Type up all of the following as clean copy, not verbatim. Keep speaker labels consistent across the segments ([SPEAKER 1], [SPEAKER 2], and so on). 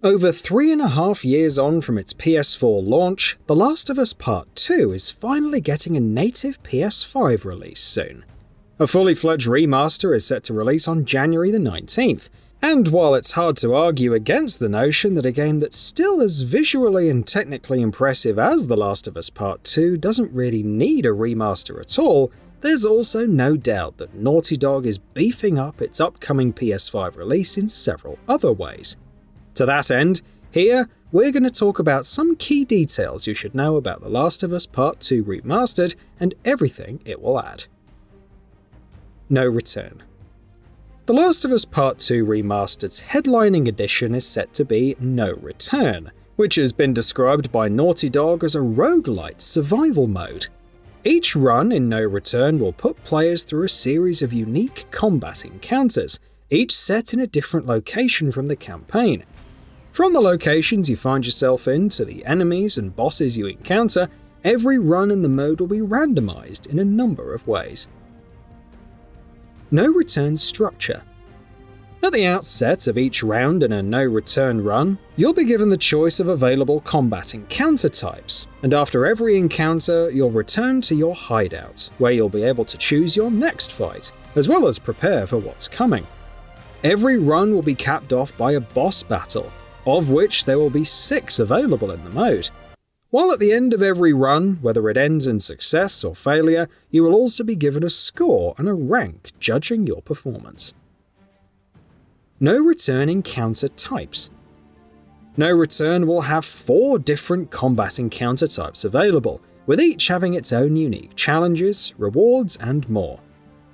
[SPEAKER 1] Over 3.5 years on from its PS4 launch, The Last of Us Part 2 is finally getting a native PS5 release soon. A fully fledged remaster is set to release on January the 19th, and while it's hard to argue against the notion that a game that's still as visually and technically impressive as The Last of Us Part 2 doesn't really need a remaster at all, there's also no doubt that Naughty Dog is beefing up its upcoming PS5 release in several other ways. To that end, here, we're going to talk about some key details you should know about The Last of Us Part 2 Remastered and everything it will add. No return. The Last of Us Part 2 Remastered's headlining edition is set to be No Return, which has been described by Naughty Dog as a roguelite survival mode. Each run in No Return will put players through a series of unique combat encounters, each set in a different location from the campaign. From the locations you find yourself in to the enemies and bosses you encounter, every run in the mode will be randomized in a number of ways. No Return structure. At the outset of each round in a No Return run, you'll be given the choice of available combat encounter types, and after every encounter, you'll return to your hideout, where you'll be able to choose your next fight, as well as prepare for what's coming. Every run will be capped off by a boss battle, of which there will be 6 available in the mode. While at the end of every run, whether it ends in success or failure, you will also be given a score and a rank judging your performance. No Return encounter types. No Return will have 4 different combat encounter types available, with each having its own unique challenges, rewards, and more.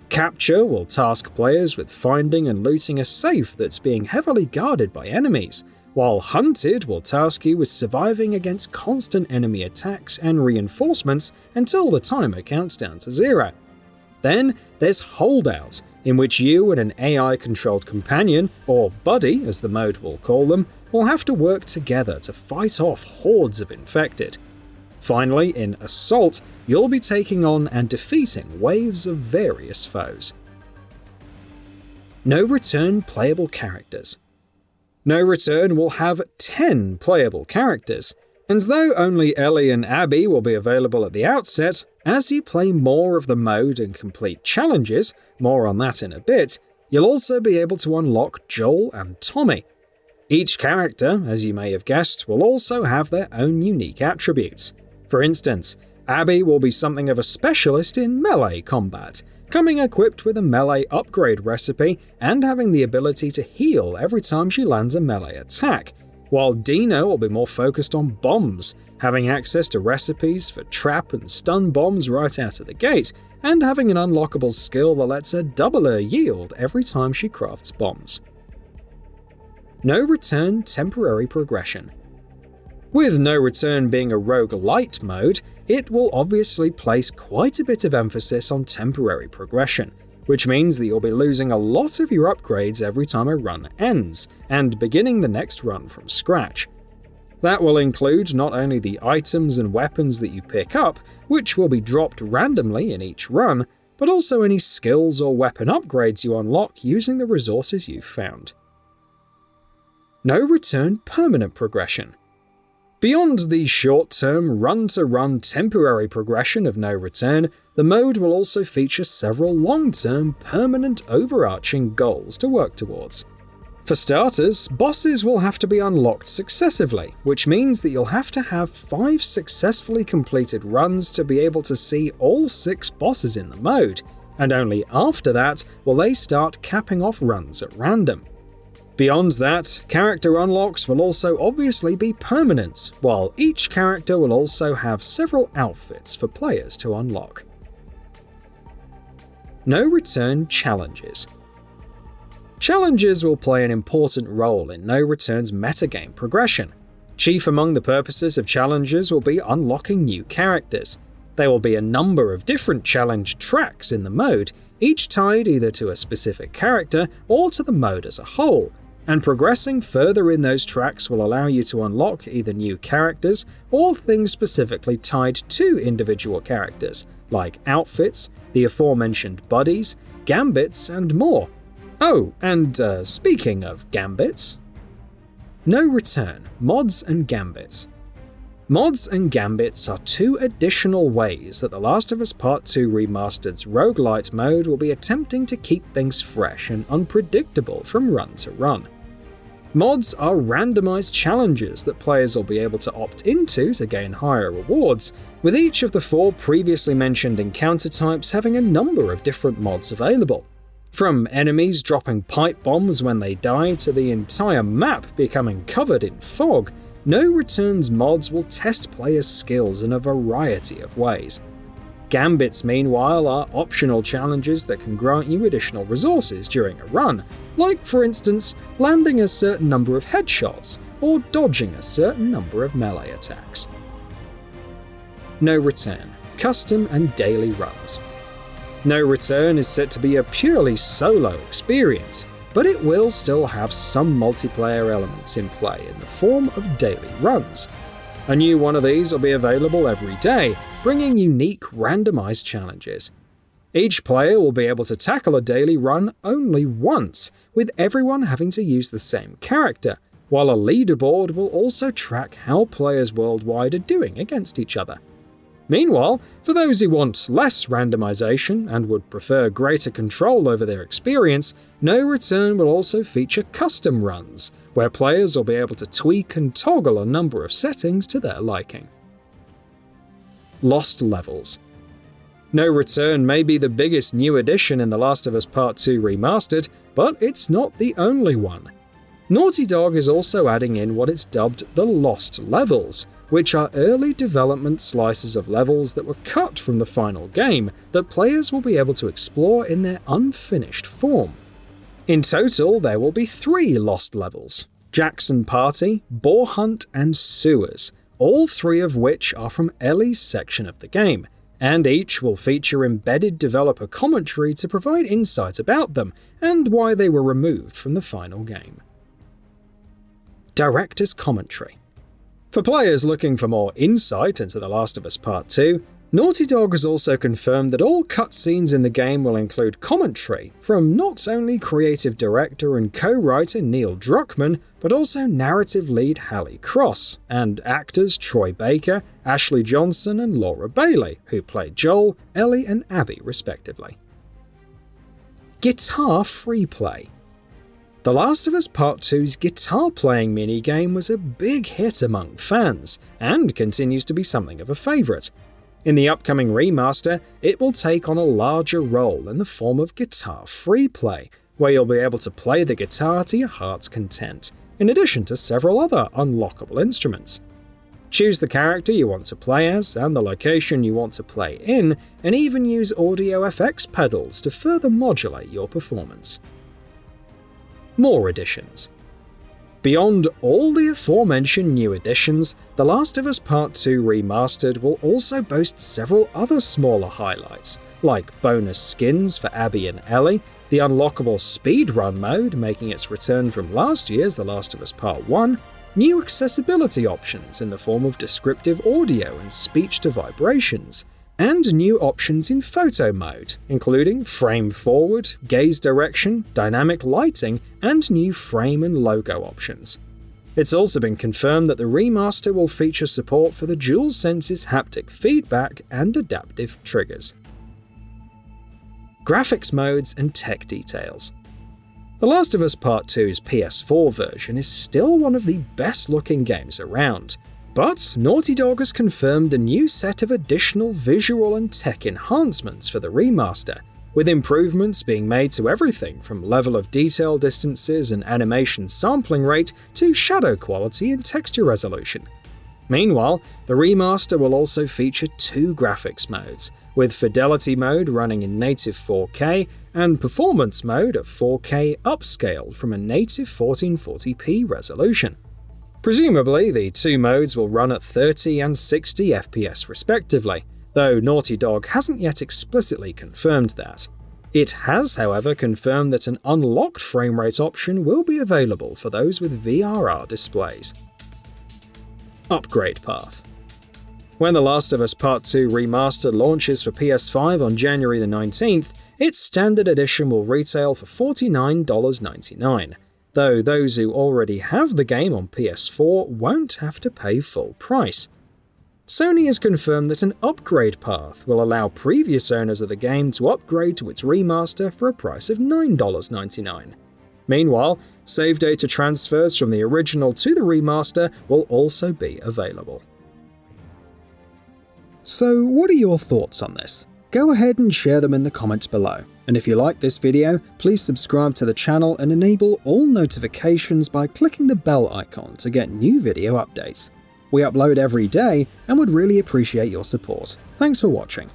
[SPEAKER 1] Capture will task players with finding and looting a safe that's being heavily guarded by enemies, while Hunted will task you with surviving against constant enemy attacks and reinforcements until the timer counts down to 0. Then there's Holdout, in which you and an AI-controlled companion, or buddy as the mode will call them, will have to work together to fight off hordes of infected. Finally, in Assault, you'll be taking on and defeating waves of various foes. No Return playable characters. No Return will have 10 playable characters, and though only Ellie and Abby will be available at the outset, as you play more of the mode and complete challenges, more on that in a bit, you'll also be able to unlock Joel and Tommy. Each character, as you may have guessed, will also have their own unique attributes. For instance, Abby will be something of a specialist in melee combat, coming equipped with a melee upgrade recipe and having the ability to heal every time she lands a melee attack, while Dino will be more focused on bombs, having access to recipes for trap and stun bombs right out of the gate, and having an unlockable skill that lets her double her yield every time she crafts bombs. No Return temporary progression. With No Return being a roguelite mode, it will obviously place quite a bit of emphasis on temporary progression, which means that you'll be losing a lot of your upgrades every time a run ends, and beginning the next run from scratch. That will include not only the items and weapons that you pick up, which will be dropped randomly in each run, but also any skills or weapon upgrades you unlock using the resources you've found. No Return permanent progression. Beyond the short-term, run-to-run temporary progression of No Return, the mode will also feature several long-term, permanent overarching goals to work towards. For starters, bosses will have to be unlocked successively, which means that you'll have to have 5 successfully completed runs to be able to see all 6 bosses in the mode, and only after that will they start capping off runs at random. Beyond that, character unlocks will also obviously be permanent, while each character will also have several outfits for players to unlock. No Return challenges. Challenges will play an important role in No Return's metagame progression. Chief among the purposes of challenges will be unlocking new characters. There will be a number of different challenge tracks in the mode, each tied either to a specific character or to the mode as a whole, and progressing further in those tracks will allow you to unlock either new characters or things specifically tied to individual characters, like outfits, the aforementioned buddies, Gambits, and more. Oh, and speaking of Gambits, No Return, Mods and Gambits. Mods and Gambits are two additional ways that The Last of Us Part 2 Remastered's roguelite mode will be attempting to keep things fresh and unpredictable from run to run. Mods are randomized challenges that players will be able to opt into to gain higher rewards, with each of the 4 previously mentioned encounter types having a number of different mods available. From enemies dropping pipe bombs when they die to the entire map becoming covered in fog, No Return's mods will test players' skills in a variety of ways. Gambits, meanwhile, are optional challenges that can grant you additional resources during a run, like, for instance, landing a certain number of headshots or dodging a certain number of melee attacks. No Return, Custom and Daily Runs. No Return is set to be a purely solo experience, but it will still have some multiplayer elements in play in the form of daily runs. A new one of these will be available every day, bringing unique randomized challenges. Each player will be able to tackle a daily run only once, with everyone having to use the same character, while a leaderboard will also track how players worldwide are doing against each other. Meanwhile, for those who want less randomization and would prefer greater control over their experience, No Return will also feature custom runs, where players will be able to tweak and toggle a number of settings to their liking. Lost Levels. No Return may be the biggest new addition in The Last of Us Part 2 Remastered, but it's not the only one. Naughty Dog is also adding in what it's dubbed the Lost Levels, which are early development slices of levels that were cut from the final game that players will be able to explore in their unfinished form. In total, there will be 3 Lost Levels: Jackson Party, Boar Hunt, and Sewers, all 3 of which are from Ellie's section of the game, and each will feature embedded developer commentary to provide insight about them and why they were removed from the final game. Director's Commentary. For players looking for more insight into The Last of Us Part 2, Naughty Dog has also confirmed that all cutscenes in the game will include commentary from not only creative director and co-writer Neil Druckmann, but also narrative lead Hallie Cross, and actors Troy Baker, Ashley Johnson, and Laura Bailey, who played Joel, Ellie, and Abby respectively. Guitar Free Play. The Last of Us Part 2's guitar playing minigame was a big hit among fans, and continues to be something of a favourite. In the upcoming remaster, it will take on a larger role in the form of guitar free play, where you'll be able to play the guitar to your heart's content, in addition to several other unlockable instruments. Choose the character you want to play as and the location you want to play in, and even use audio FX pedals to further modulate your performance. More additions. Beyond all the aforementioned new additions, The Last of Us Part 2 Remastered will also boast several other smaller highlights, like bonus skins for Abby and Ellie, the unlockable speedrun mode making its return from last year's The Last of Us Part 1, new accessibility options in the form of descriptive audio and speech to vibrations, and new options in photo mode, including frame forward, gaze direction, dynamic lighting, and new frame and logo options. It's also been confirmed that the remaster will feature support for the DualSense's haptic feedback and adaptive triggers. Graphics modes and tech details. The Last of Us Part 2's PS4 version is still one of the best looking games around, but Naughty Dog has confirmed a new set of additional visual and tech enhancements for the remaster, with improvements being made to everything from level of detail distances and animation sampling rate to shadow quality and texture resolution. Meanwhile, the remaster will also feature 2 graphics modes, with Fidelity mode running in native 4K and Performance mode at 4K upscaled from a native 1440p resolution. Presumably, the 2 modes will run at 30 and 60 FPS respectively, though Naughty Dog hasn't yet explicitly confirmed that. It has, however, confirmed that an unlocked frame rate option will be available for those with VRR displays. Upgrade path. When The Last of Us Part 2 Remastered launches for PS5 on January the 19th, its standard edition will retail for $49.99. though those who already have the game on PS4 won't have to pay full price. Sony has confirmed that an upgrade path will allow previous owners of the game to upgrade to its remaster for a price of $9.99. Meanwhile, save data transfers from the original to the remaster will also be available. So what are your thoughts on this? Go ahead and share them in the comments below. And if you like this video, please subscribe to the channel and enable all notifications by clicking the bell icon to get new video updates. We upload every day and would really appreciate your support. Thanks for watching.